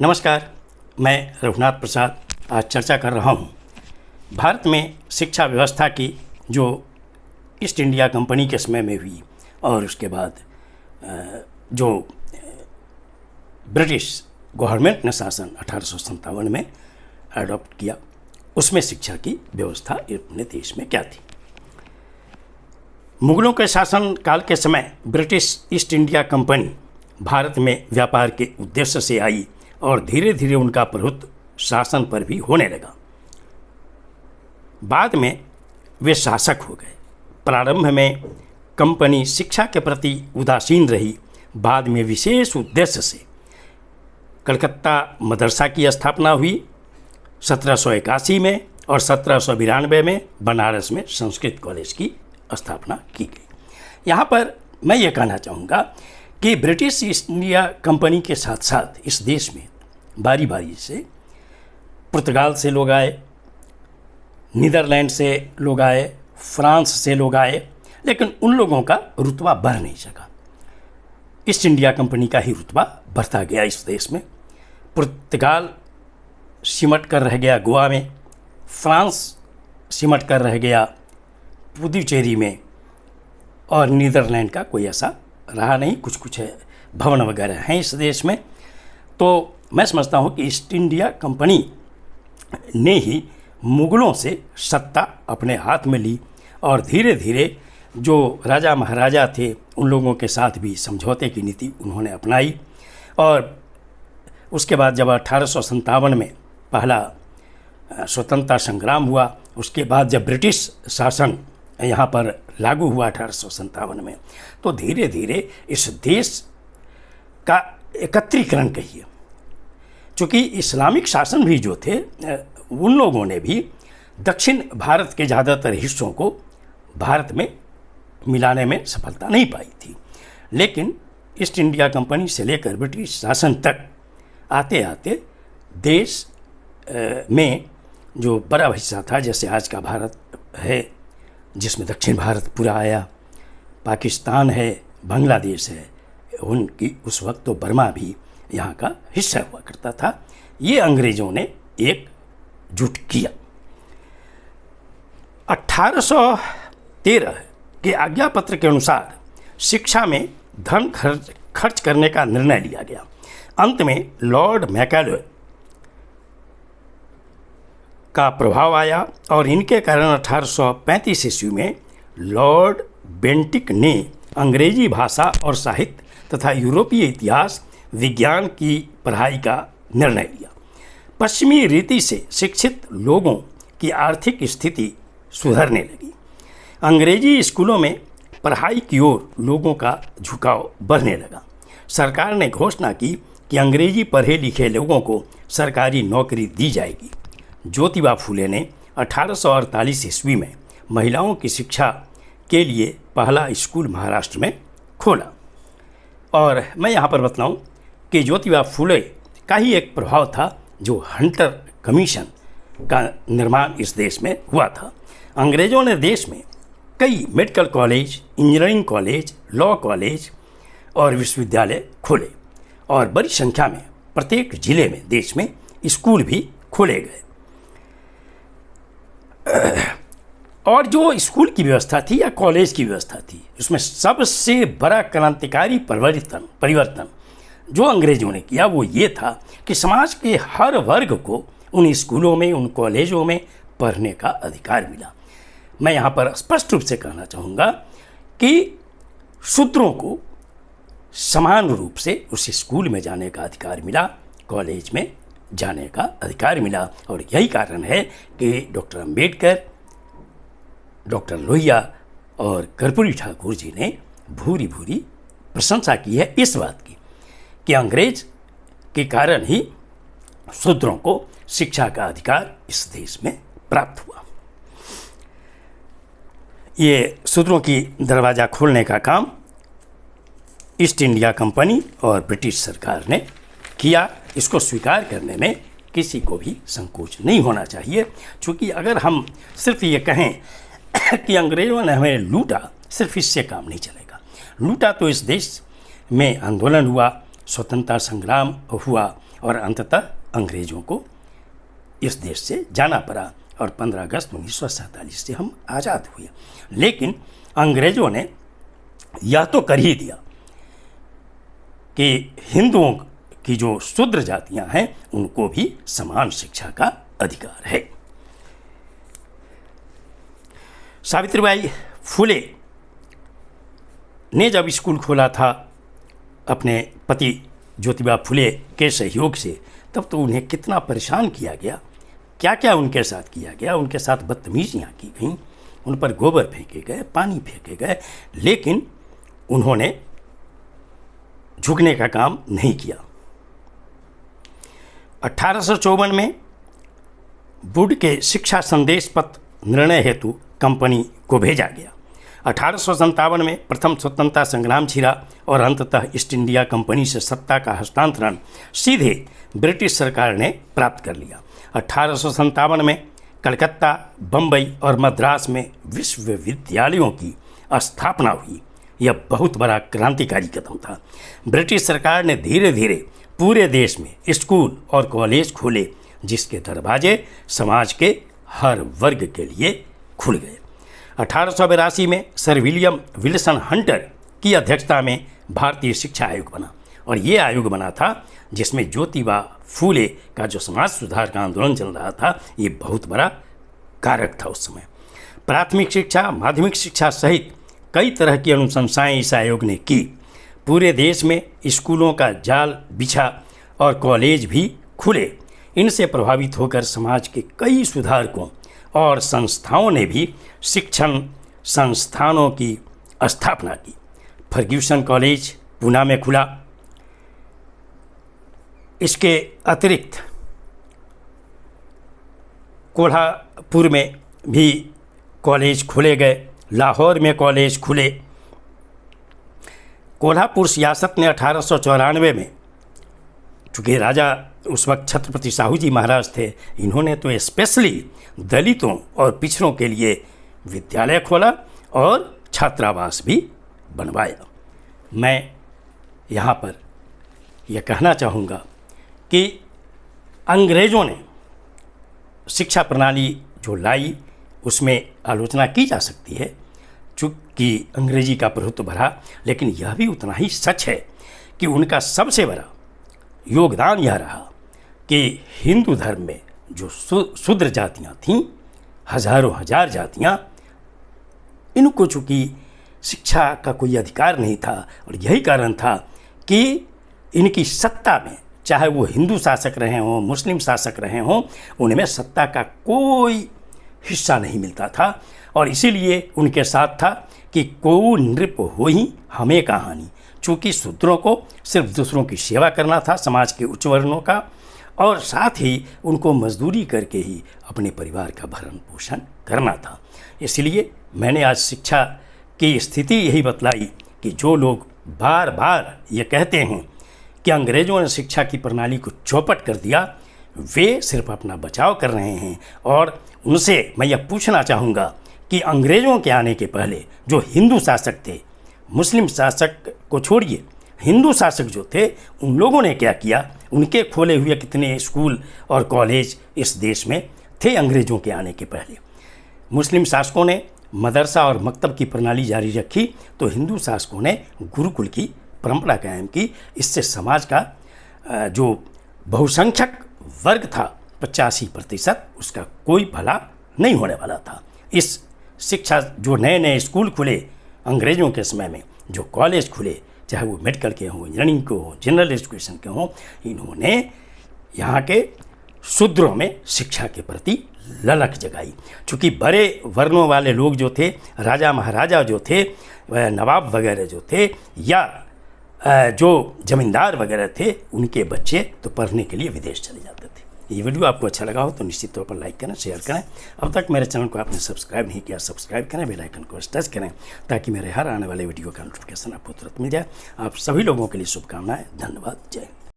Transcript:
नमस्कार, मैं रघुनाथ प्रसाद आज चर्चा कर रहा हूँ भारत में शिक्षा व्यवस्था की जो ईस्ट इंडिया कंपनी के समय में हुई और उसके बाद जो ब्रिटिश गवर्नमेंट ने शासन 1857 में अडॉप्ट किया, उसमें शिक्षा की व्यवस्था अपने देश में क्या थी। मुगलों के शासन काल के समय British east India company Bharat में व्यापार के उद्देश्य से आई और धीरे धीरे उनका प्रभुत्व शासन पर भी होने लगा। बाद में वे शासक हो गए। प्रारंभ में कंपनी शिक्षा के प्रति उदासीन रही। बाद में विशेष उद्देश्य से कलकत्ता मदरसा की स्थापना हुई 1781 में और 1792 में बनारस में संस्कृत कॉलेज की स्थापना की गई। यहाँ पर मैं ये कहना चाहूँगा कि ब्रिटिश ईस्ट इंडिया कंपनी के साथ साथ इस देश में बारी बारी से पुर्तगाल से लोग आए, नीदरलैंड से लोग आए, फ्रांस से लोग आए, लेकिन उन लोगों का रुतबा बढ़ नहीं सका। ईस्ट इंडिया कंपनी का ही रुतबा बढ़ता गया इस देश में। पुर्तगाल सिमट कर रह गया गोवा में, फ्रांस सिमट कर रह गया पुदुचेरी में, और नीदरलैंड का कोई ऐसा रहा नहीं। कुछ कुछ भवन वगैरह हैं इस देश में। तो मैं समझता हूँ कि ईस्ट इंडिया कंपनी ने ही मुगलों से सत्ता अपने हाथ में ली और धीरे धीरे जो राजा महाराजा थे उन लोगों के साथ भी समझौते की नीति उन्होंने अपनाई। और उसके बाद जब 1857 में पहला स्वतंत्रता संग्राम हुआ, उसके बाद जब ब्रिटिश शासन यहाँ पर लागू हुआ 1857 में, तो धीरे धीरे इस देश का एकत्रीकरण कहिए, चूँकि इस्लामिक शासन भी जो थे उन लोगों ने भी दक्षिण भारत के ज़्यादातर हिस्सों को भारत में मिलाने में सफलता नहीं पाई थी। लेकिन ईस्ट इंडिया कंपनी से लेकर ब्रिटिश शासन तक आते आते देश में जो बड़ा हिस्सा था, जैसे आज का भारत है जिसमें दक्षिण भारत पूरा आया, पाकिस्तान है, बांग्लादेश है, उनकी उस वक्त तो बर्मा भी यहाँ का हिस्सा हुआ करता था। ये अंग्रेज़ों ने एकजुट किया। 1813 के आज्ञा पत्र के अनुसार शिक्षा में धन खर्च करने का निर्णय लिया गया। अंत में लॉर्ड मैकाले का प्रभाव आया और इनके कारण 1835 ईस्वी में लॉर्ड बेंटिक ने अंग्रेजी भाषा और साहित्य तथा यूरोपीय इतिहास विज्ञान की पढ़ाई का निर्णय लिया। पश्चिमी रीति से शिक्षित लोगों की आर्थिक स्थिति सुधरने लगी। अंग्रेजी स्कूलों में पढ़ाई की ओर लोगों का झुकाव बढ़ने लगा। सरकार ने घोषणा की कि अंग्रेजी पढ़े लिखे लोगों को सरकारी नौकरी दी जाएगी। ज्योतिबा फूले ने 1848 ईस्वी में महिलाओं की शिक्षा के लिए पहला स्कूल महाराष्ट्र में खोला। और मैं यहाँ पर बतलाऊँ कि ज्योतिबा फूले का ही एक प्रभाव था जो हंटर कमीशन का निर्माण इस देश में हुआ था। अंग्रेज़ों ने देश में कई medical college, engineering college, law college और विश्वविद्यालय खोले और बड़ी संख्या में प्रत्येक जिले में देश में स्कूल भी खोले गए। और जो स्कूल की व्यवस्था थी या कॉलेज की व्यवस्था थी, उसमें सबसे बड़ा क्रांतिकारी परिवर्तन जो अंग्रेज़ों ने किया वो ये था कि समाज के हर वर्ग को उन स्कूलों में, उन कॉलेजों में पढ़ने का अधिकार मिला। मैं यहाँ पर स्पष्ट रूप से कहना चाहूँगा कि शूद्रों को समान रूप से उस स्कूल में जाने का अधिकार मिला, कॉलेज में जाने का अधिकार मिला। और यही कारण है कि डॉक्टर अंबेडकर, डॉक्टर लोहिया और कर्पूरी ठाकुर जी ने भूरी भूरी प्रशंसा की है इस बात की कि अंग्रेज के कारण ही शूद्रों को शिक्षा का अधिकार इस देश में प्राप्त हुआ। ये शूद्रों की दरवाज़ा खोलने का काम ईस्ट इंडिया कंपनी और ब्रिटिश सरकार ने किया। इसको स्वीकार करने में किसी को भी संकोच नहीं होना चाहिए, क्योंकि अगर हम सिर्फ ये कहें कि अंग्रेज़ों ने हमें लूटा, सिर्फ इससे काम नहीं चलेगा। लूटा तो इस देश में आंदोलन हुआ, स्वतंत्रता संग्राम हुआ और अंततः अंग्रेज़ों को इस देश से जाना पड़ा और 15 अगस्त 1947 से हम आज़ाद हुए। लेकिन अंग्रेज़ों ने यह तो कर ही दिया कि हिंदुओं की जो शूद्र जातियां हैं उनको भी समान शिक्षा का अधिकार है। सावित्रीबाई फुले ने जब स्कूल खोला था अपने पति ज्योतिबा फुले के सहयोग से, तब तो उन्हें कितना परेशान किया गया, क्या क्या उनके साथ किया गया। उनके साथ बदतमीजियाँ की गईं, उन पर गोबर फेंके गए, पानी फेंके गए, लेकिन उन्होंने झुकने का काम नहीं किया। 1854 में वुड के शिक्षा संदेश पत्र निर्णय हेतु कंपनी को भेजा गया। 1857 में प्रथम स्वतंत्रता संग्राम छिड़ा और अंततः ईस्ट इंडिया कंपनी से सत्ता का हस्तांतरण सीधे ब्रिटिश सरकार ने प्राप्त कर लिया। 1857 में कलकत्ता, बम्बई और मद्रास में विश्वविद्यालयों की स्थापना हुई। यह बहुत बड़ा क्रांतिकारी कदम था। ब्रिटिश सरकार ने धीरे धीरे पूरे देश में स्कूल और कॉलेज खोले, जिसके दरवाजे समाज के हर वर्ग के लिए खुल गए। 1882 में सर विलियम विल्सन हंटर की अध्यक्षता में भारतीय शिक्षा आयोग बना और ये आयोग बना था जिसमें ज्योतिबा फूले का जो समाज सुधार का आंदोलन चल रहा था, ये बहुत बड़ा कारक था उस समय। प्राथमिक शिक्षा, माध्यमिक शिक्षा सहित कई तरह की अनुशंसाएं इस आयोग ने की। पूरे देश में स्कूलों का जाल बिछा और कॉलेज भी खुले। इनसे प्रभावित होकर समाज के कई सुधारकों और संस्थाओं ने भी शिक्षण संस्थानों की स्थापना की। फर्ग्यूसन कॉलेज पूना में खुला। इसके अतिरिक्त कोल्हापुर में भी कॉलेज खोले गए, लाहौर में कॉलेज खुले। कोल्हापुर सियासत ने 1894 में, चूँकि राजा उस वक्त छत्रपति साहू जी महाराज थे, इन्होंने तो स्पेशली दलितों और पिछड़ों के लिए विद्यालय खोला और छात्रावास भी बनवाया। मैं यहाँ पर यह कहना चाहूँगा कि अंग्रेज़ों ने शिक्षा प्रणाली जो लाई उसमें आलोचना की जा सकती है, चूँकि अंग्रेजी का प्रभुत्व बढ़ा, लेकिन यह भी उतना ही सच है कि उनका सबसे बड़ा योगदान यह रहा कि हिंदू धर्म में जो शूद्र जातियाँ थीं, हजारों हजार जातियाँ, इनको चूँकि शिक्षा का कोई अधिकार नहीं था और यही कारण था कि इनकी सत्ता में, चाहे वो हिंदू शासक रहे हों, मुस्लिम शासक रहे हों, उनमें सत्ता का कोई हिस्सा नहीं मिलता था। और इसीलिए उनके साथ था कि को नृप हो ही हमें कहानी। चूँकि शूद्रों को सिर्फ दूसरों की सेवा करना था, समाज के उच्च वर्णों का, और साथ ही उनको मजदूरी करके ही अपने परिवार का भरण पोषण करना था। इसलिए मैंने आज शिक्षा की स्थिति यही बतलाई कि जो लोग बार बार ये कहते हैं कि अंग्रेज़ों ने शिक्षा की प्रणाली को चौपट कर दिया, वे सिर्फ अपना बचाव कर रहे हैं। और उनसे मैं यह पूछना चाहूँगा कि अंग्रेज़ों के आने के पहले जो हिंदू शासक थे, मुस्लिम शासक को छोड़िए, हिंदू शासक जो थे, उन लोगों ने क्या किया? उनके खोले हुए कितने स्कूल और कॉलेज इस देश में थे अंग्रेज़ों के आने के पहले। मुस्लिम शासकों ने मदरसा और मकतब की प्रणाली जारी रखी, तो हिंदू शासकों ने गुरुकुल की परंपरा कायम की। इससे समाज का जो बहुसंख्यक वर्ग था 85%, उसका कोई भला नहीं होने वाला था। इस शिक्षा जो नए नए स्कूल खुले अंग्रेज़ों के समय में, जो कॉलेज खुले, चाहे वो मेडिकल के हों, इंजीनियरिंग के हों, जनरल एजुकेशन के हों, इन्होंने यहाँ के शूद्रों में शिक्षा के प्रति ललक जगाई। चूँकि बड़े वर्णों वाले लोग जो थे, राजा महाराजा जो थे, नवाब वगैरह जो थे, या जो जमींदार वगैरह थे, उनके बच्चे तो पढ़ने के लिए विदेश चले जाते थे। ये वीडियो आपको अच्छा लगा हो तो निश्चित तौर पर लाइक करें, शेयर करें। अब तक मेरे चैनल को आपने सब्सक्राइब नहीं किया, सब्सक्राइब करें, बेल आइकन को टच करें, ताकि मेरे हर आने वाले वीडियो का नोटिफिकेशन आपको तुरंत मिल जाए। आप सभी लोगों के लिए शुभकामनाएं। धन्यवाद। जय हिंद।